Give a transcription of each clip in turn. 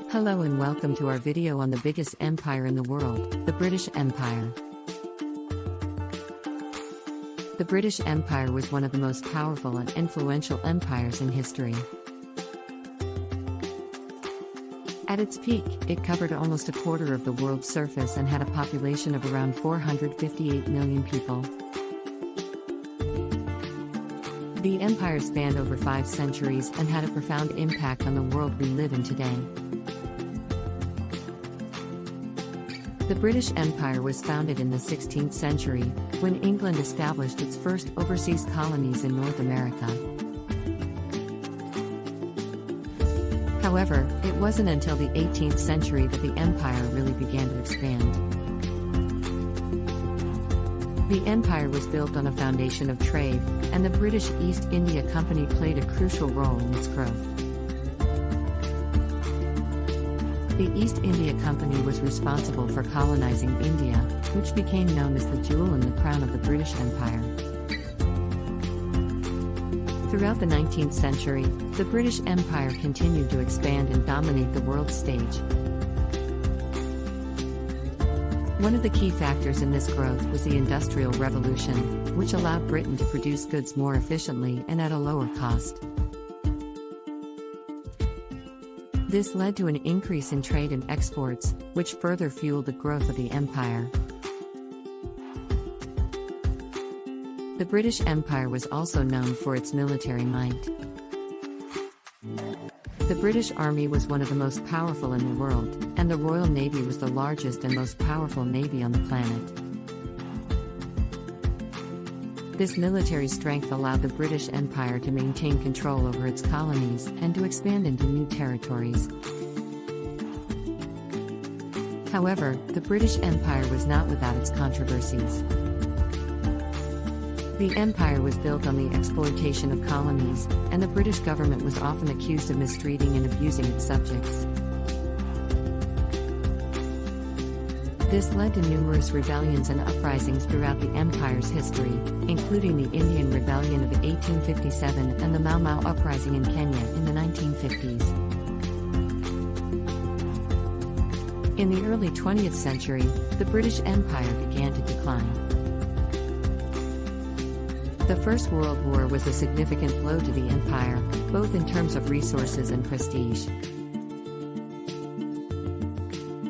Hello and welcome to our video on the biggest empire in the world, the British Empire. The British Empire was one of the most powerful and influential empires in history. At its peak, it covered almost a quarter of the world's surface and had a population of around 458 million people. The empire spanned over 5 centuries and had a profound impact on the world we live in today. The British Empire was founded in the 16th century, when England established its first overseas colonies in North America. However, it wasn't until the 18th century that the empire really began to expand. The empire was built on a foundation of trade, and the British East India Company played a crucial role in its growth. The East India Company was responsible for colonizing India, which became known as the jewel in the crown of the British Empire. Throughout the 19th century, the British Empire continued to expand and dominate the world stage. One of the key factors in this growth was the Industrial Revolution, which allowed Britain to produce goods more efficiently and at a lower cost. This led to an increase in trade and exports, which further fueled the growth of the empire. The British Empire was also known for its military might. The British Army was one of the most powerful in the world, and the Royal Navy was the largest and most powerful navy on the planet. This military strength allowed the British Empire to maintain control over its colonies and to expand into new territories. However, the British Empire was not without its controversies. The empire was built on the exploitation of colonies, and the British government was often accused of mistreating and abusing its subjects. This led to numerous rebellions and uprisings throughout the empire's history, including the Indian Rebellion of 1857 and the Mau Mau Uprising in Kenya in the 1950s. In the early 20th century, the British Empire began to decline. The First World War was a significant blow to the empire, both in terms of resources and prestige.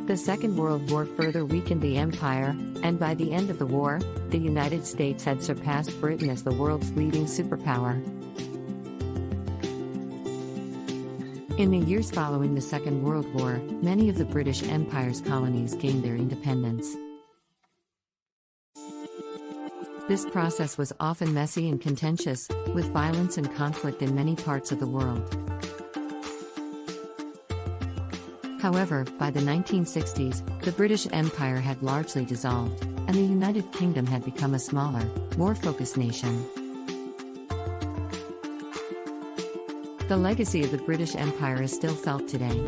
The Second World War further weakened the empire, and by the end of the war, the United States had surpassed Britain as the world's leading superpower. In the years following the Second World War, many of the British Empire's colonies gained their independence. This process was often messy and contentious, with violence and conflict in many parts of the world. However, by the 1960s, the British Empire had largely dissolved, and the United Kingdom had become a smaller, more focused nation. The legacy of the British Empire is still felt today.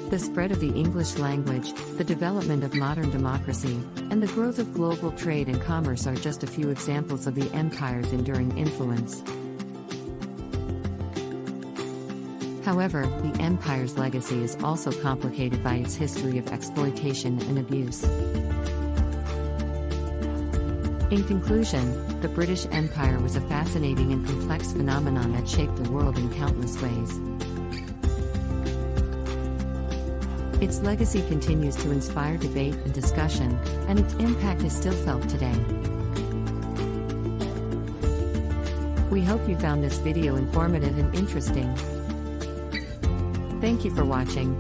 The spread of the English language, the development of modern democracy, and the growth of global trade and commerce are just a few examples of the empire's enduring influence. However, the empire's legacy is also complicated by its history of exploitation and abuse. In conclusion, the British Empire was a fascinating and complex phenomenon that shaped the world in countless ways. Its legacy continues to inspire debate and discussion, and its impact is still felt today. We hope you found this video informative and interesting. Thank you for watching.